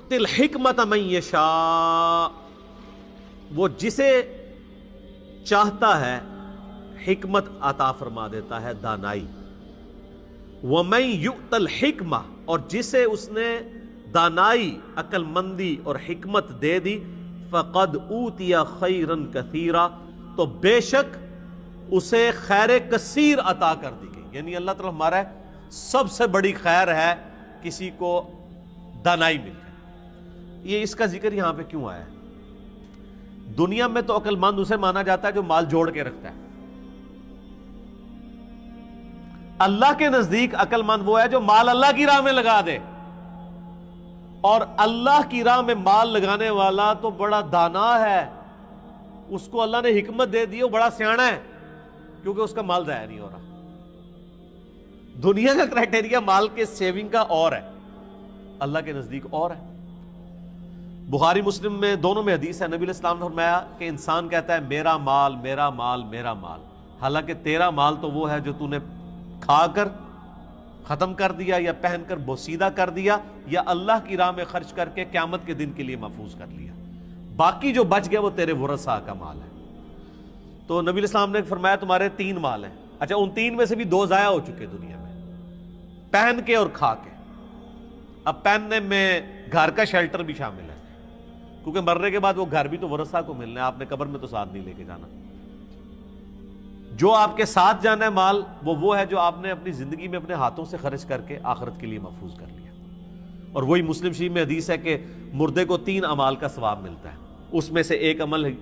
تل حکمت من یشاء، وہ جسے چاہتا ہے حکمت عطا فرما دیتا ہے، دانائی۔ وَمَن يُؤْتَ الْحِکمہ، اور جسے اس نے دانائی، عقل مندی اور حکمت دے دی، فَقَدْ أُوتِیَ خَيْرًا كَثِيرًا، تو بے شک اسے خیر کثیر عطا کر دی گئی۔ یعنی اللہ تعالیٰ ہمارا سب سے بڑی خیر ہے کسی کو دانائی مل جائے۔ یہ اس کا ذکر یہاں پہ کیوں آیا ہے؟ دنیا میں تو عقل مند اسے مانا جاتا ہے جو مال جوڑ کے رکھتا ہے، اللہ کے نزدیک عقل مند وہ ہے جو مال اللہ کی راہ میں لگا دے، اور اللہ کی راہ میں مال لگانے والا تو بڑا دانا ہے، اس کو اللہ نے حکمت دے دی، وہ بڑا سیانا ہے کیونکہ اس کا مال ضائع نہیں ہو رہا۔ دنیا کا کرائٹیریا مال کے سیونگ کا اور ہے، اللہ کے نزدیک اور ہے۔ بخاری مسلم میں دونوں میں حدیث ہے، نبی علیہ السلام نے فرمایا کہ انسان کہتا ہے میرا مال میرا مال میرا مال، حالانکہ تیرا مال تو وہ ہے جو تو نے کھا کر ختم کر دیا یا پہن کر بوسیدہ کر دیا یا اللہ کی راہ میں خرچ کر کے قیامت کے دن کے لیے محفوظ کر لیا، باقی جو بچ گیا وہ تیرے ورثاء کا مال ہے۔ تو نبی علیہ السلام نے فرمایا تمہارے 3 مال ہیں، اچھا ان 3 میں سے بھی 2 ضائع ہو چکے دنیا میں، پہن کے اور کھا کے۔ اب پہننے میں گھر کا شیلٹر بھی شامل ہے، کیونکہ مرنے کے بعد وہ گھر بھی تو ورثاء کو ملنا ہے، آپ نے قبر میں تو ساتھ نہیں لے کے جانا۔ جو آپ کے ساتھ جانا ہے مال وہ ہے جو آپ نے اپنی زندگی میں اپنے ہاتھوں سے خرچ کر کے آخرت کے لیے محفوظ کر لیا۔ اور وہی مسلم شریف میں حدیث ہے کہ مردے کو 3 اعمال کا ثواب ملتا ہے، اس میں سے ایک عمل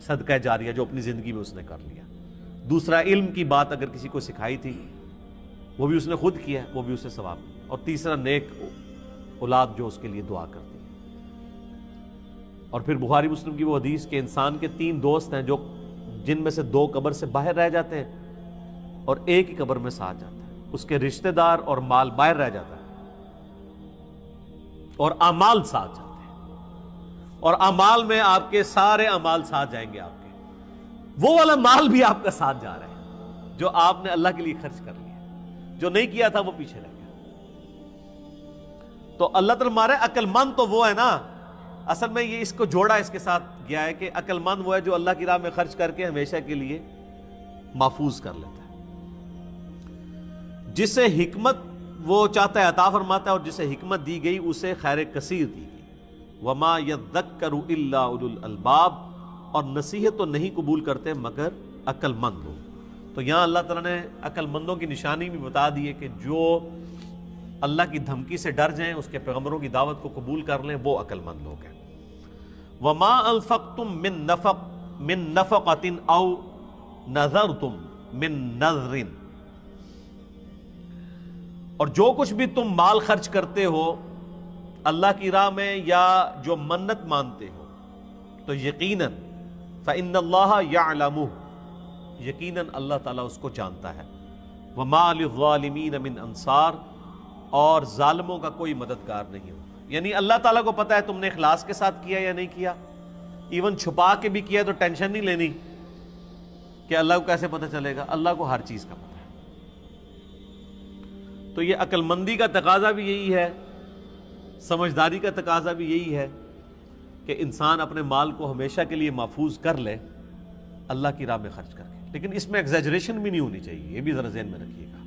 صدقہ جاریہ جو اپنی زندگی میں اس نے کر لیا، دوسرا علم کی بات اگر کسی کو سکھائی تھی وہ بھی اس نے خود کیا ہے، وہ بھی اسے ثواب، اور تیسرا نیک اولاد جو اس کے لیے دعا کرتی ہے۔ اور پھر بخاری مسلم کی وہ حدیث کہ انسان کے 3 دوست ہیں جو جن میں سے 2 قبر سے باہر رہ جاتے ہیں اور ایک ہی قبر میں ساتھ جاتا ہے، اس کے رشتہ دار اور مال باہر رہ جاتا ہے اور اعمال ساتھ جاتے ہیں، اور اعمال میں آپ کے سارے اعمال ساتھ جائیں گے، آپ کے وہ والا مال بھی آپ کا ساتھ جا رہا ہے جو آپ نے اللہ کے لیے خرچ کر لیا، جو نہیں کیا تھا وہ پیچھے رہ گیا۔ تو اللہ تعالیٰ ہمارے عقل مند تو وہ ہے نا، اصل میں یہ اس کو جوڑا اس کے ساتھ گیا ہے کہ عقل مند وہ ہے جو اللہ کی راہ میں خرچ کر کے ہمیشہ کے لیے محفوظ کر لیتا ہے، جسے حکمت وہ چاہتا ہے عطا فرماتا ہے، اور جسے حکمت دی گئی اسے خیر کثیر دی گئی۔ وما یذکر الا اولو الالباب، اور نصیحت تو نہیں قبول کرتے مگر عقل مند لوگ۔ تو یہاں اللہ تعالیٰ نے عقل مندوں کی نشانی بھی بتا دی ہے کہ جو اللہ کی دھمکی سے ڈر جائیں، اس کے پیغمبروں کی دعوت کو قبول کر لیں، وہ عقل مند لوگ ہیں۔ وَمَا أَنفَقْتُم مِّن نَفَقَةٍ أَوْ نَذَرْتُم مِّن نَذْرٍ، اور جو کچھ بھی تم مال خرچ کرتے ہو اللہ کی راہ میں یا جو منت مانتے ہو، تو یقیناً فَإِنَّ اللَّهَ يَعْلَمُهُ، یقیناً اللہ تعالیٰ اس کو جانتا ہے۔ وَمَا لِلظَّالِمِينَ مِنْ أَنصَارٍ، اور ظالموں کا کوئی مددگار نہیں ہوگا۔ یعنی اللہ تعالیٰ کو پتا ہے تم نے اخلاص کے ساتھ کیا یا نہیں کیا، ایون چھپا کے بھی کیا تو ٹینشن نہیں لینی کہ اللہ کو کیسے پتہ چلے گا، اللہ کو ہر چیز کا پتہ ہے۔ تو یہ عقل مندی کا تقاضا بھی یہی ہے، سمجھداری کا تقاضا بھی یہی ہے کہ انسان اپنے مال کو ہمیشہ کے لیے محفوظ کر لے اللہ کی راہ میں خرچ کر کے، لیکن اس میں ایگزیجریشن بھی نہیں ہونی چاہیے، یہ بھی ذرا ذہن میں رکھیے گا۔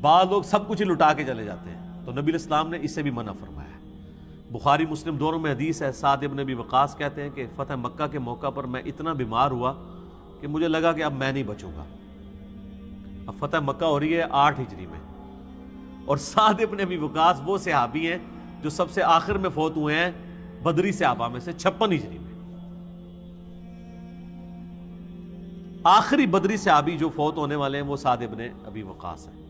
بعض لوگ سب کچھ ہی لٹا کے چلے جاتے ہیں، تو نبی علیہ السلام نے اس سے بھی منع فرمایا ہے۔ بخاری مسلم دونوں میں حدیث ہے، سعد ابن ابی وقاص کہتے ہیں کہ فتح مکہ کے موقع پر میں اتنا بیمار ہوا کہ مجھے لگا کہ اب میں نہیں بچوں گا۔ اب فتح مکہ ہو رہی ہے 8 ہجری میں، اور سعد ابن ابی وقاص وہ صحابی ہیں جو سب سے آخر میں فوت ہوئے ہیں بدری صحابہ میں سے 56 ہجری میں۔ آخری بدری صحابی جو فوت ہونے والے ہیں وہ سعد ابن ابی وقاص ہیں۔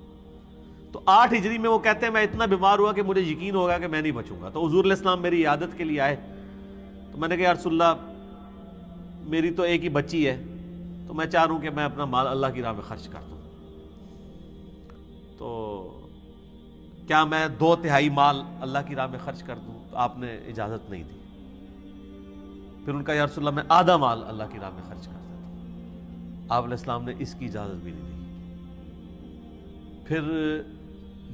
تو 8 ہجری میں وہ کہتے ہیں میں اتنا بیمار ہوا کہ مجھے یقین ہوگا کہ میں نہیں بچوں گا۔ تو حضور علیہ السلام میری عیادت کے لیے آئے، تو میں نے کہا یا رسول اللہ میری تو ایک ہی بچی ہے، تو میں چاہ رہا ہوں کہ میں اپنا مال اللہ کی راہ میں خرچ کر دوں، تو کیا میں 2/3 مال اللہ کی راہ میں خرچ کر دوں؟ تو آپ نے اجازت نہیں دی۔ پھر ان کا یا رسول اللہ میں آدھا مال اللہ کی راہ میں خرچ کر دیتا ہوں۔ آپ علیہ السلام نے اس کی اجازت بھی نہیں دی۔ پھر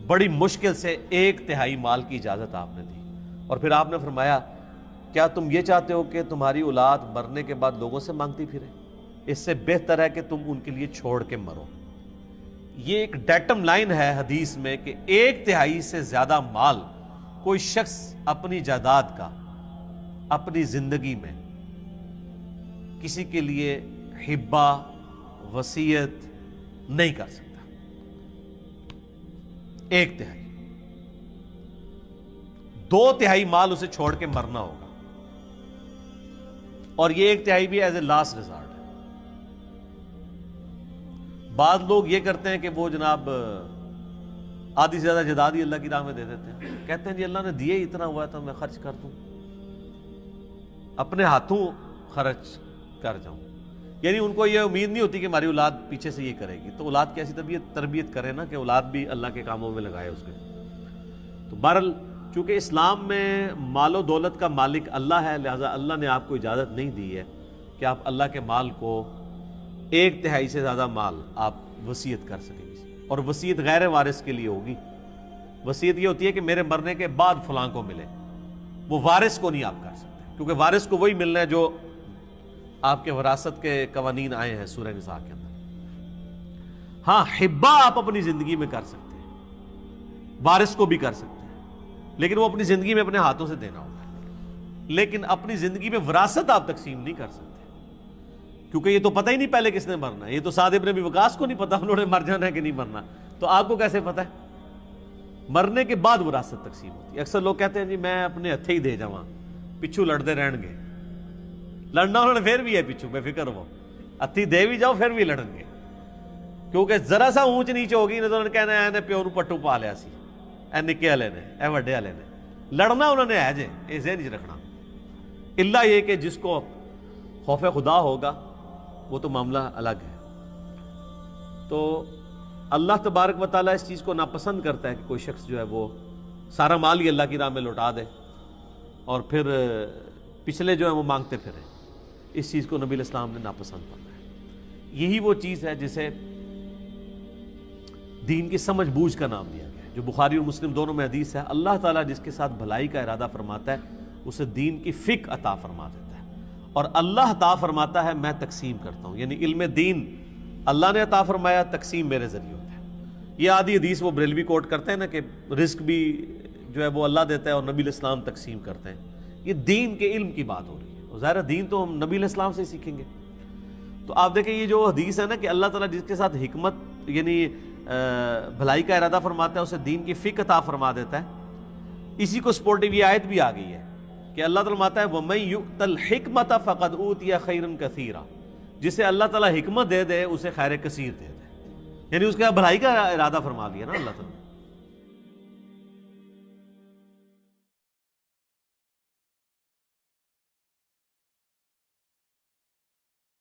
بڑی مشکل سے 1/3 مال کی اجازت آپ نے دی، اور پھر آپ نے فرمایا کیا تم یہ چاہتے ہو کہ تمہاری اولاد مرنے کے بعد لوگوں سے مانگتی پھرے؟ اس سے بہتر ہے کہ تم ان کے لیے چھوڑ کے مرو۔ یہ ایک ڈیٹم لائن ہے حدیث میں کہ 1/3 سے زیادہ مال کوئی شخص اپنی جائیداد کا اپنی زندگی میں کسی کے لیے ہبہ وصیت نہیں کر سکتا۔ 1/3، 2/3 مال اسے چھوڑ کے مرنا ہوگا، اور یہ 1/3 بھی ایز اے لاسٹ ریزارٹ ہے۔ بعض لوگ یہ کرتے ہیں کہ وہ جناب آدھی سے زیادہ جائیداد ہی اللہ کی راہ میں دے دیتے ہیں، کہتے ہیں جی اللہ نے دیے اتنا ہوا ہے تو میں خرچ کر دوں، اپنے ہاتھوں خرچ کر جاؤں۔ یعنی ان کو یہ امید نہیں ہوتی کہ ہماری اولاد پیچھے سے یہ کرے گی، تو اولاد کی ایسی تربیت کرے نا کہ اولاد بھی اللہ کے کاموں میں لگائے اس کے۔ تو بہرحال چونکہ اسلام میں مال و دولت کا مالک اللہ ہے، لہذا اللہ نے آپ کو اجازت نہیں دی ہے کہ آپ اللہ کے مال کو 1/3 سے زیادہ مال آپ وصیت کر سکیں گے، اور وصیت غیر وارث کے لیے ہوگی۔ وصیت یہ ہوتی ہے کہ میرے مرنے کے بعد فلاں کو ملے، وہ وارث کو نہیں آپ کر سکتے، کیونکہ وارث کو وہی ملنا ہے جو آپ کے وراثت کے قوانین آئے ہیں سورہ نساء کے اندر۔ ہاں حبہ آپ اپنی زندگی میں کر سکتے ہیں، وارث کو بھی کر سکتے ہیں، لیکن وہ اپنی زندگی میں اپنے ہاتھوں سے دینا ہوگا، لیکن اپنی زندگی میں وراثت آپ تقسیم نہیں کر سکتے، کیونکہ یہ تو پتہ ہی نہیں پہلے کس نے مرنا ہے۔ یہ تو سعد ابن ابی وقاص کو نہیں پتا انہوں نے مر جانا ہے کہ نہیں مرنا، تو آپ کو کیسے پتہ ہے؟ مرنے کے بعد وراثت تقسیم ہوتی ہے۔ اکثر لوگ کہتے ہیں جی میں اپنے ہتھے ہی دے جاواں، پچھو لڑتے رہن گے، لڑنا انہوں نے پھر بھی ہے پچھو، بے فکر ہو، ہتھی دے بھی جاؤ پھر بھی لڑن گے، کیونکہ ذرا سا اونچ نیچ ہوگی تو انہوں نے کہنا ہے پیو نو پٹو پا لیا سی، اے نکے والے نے، اے وڈے والے نے، لڑنا انہوں نے ہے جے، یہ ذہن نہیں رکھنا۔ اللہ یہ کہ جس کو خوف خدا ہوگا وہ تو معاملہ الگ ہے۔ تو اللہ تبارک و تعالیٰ اس چیز کو ناپسند کرتا ہے کہ کوئی شخص جو ہے وہ سارا مال ہی اللہ کی راہ میں لوٹا دے اور پھر پچھلے جو ہیں وہ مانگتے پھرے۔ اس چیز کو نبی علیہ السلام نے ناپسند فرمایا۔ یہی وہ چیز ہے جسے دین کی سمجھ بوجھ کا نام دیا گیا ہے، جو بخاری اور مسلم دونوں میں حدیث ہے، اللہ تعالیٰ جس کے ساتھ بھلائی کا ارادہ فرماتا ہے اسے دین کی فقہ عطا فرما دیتا ہے، اور اللہ عطا فرماتا ہے میں تقسیم کرتا ہوں، یعنی علم دین اللہ نے عطا فرمایا، تقسیم میرے ذریعے ہوتا ہے۔ یہ آدھی حدیث وہ بریلوی کوٹ کرتے ہیں نا کہ رزق بھی جو ہے وہ اللہ دیتا ہے اور نبی علیہ السلام تقسیم کرتے ہیں، یہ دین کے علم کی بات ہو رہی ہے، اور ظاہر دین تو ہم نبی علیہ السلام سے سیکھیں گے۔ تو آپ دیکھیں یہ جو حدیث ہے نا کہ اللہ تعالیٰ جس کے ساتھ حکمت یعنی بھلائی کا ارادہ فرماتا ہے اسے دین کی فقہ عطا فرما دیتا ہے، اسی کو سپورٹیو یہ آیت بھی آ گئی ہے کہ اللہ تعالیٰ فرماتا ہے وَمَن يُؤْتَ الْحِكْمَةَ فَقَدْ أُوتِيَ خَيْرًا كَثِيرًا، جسے اللہ تعالیٰ حکمت دے دے اسے خیر کثیر دے دے، یعنی اس کے بھلائی کا ارادہ فرما دیا نا اللہ تعالیٰ۔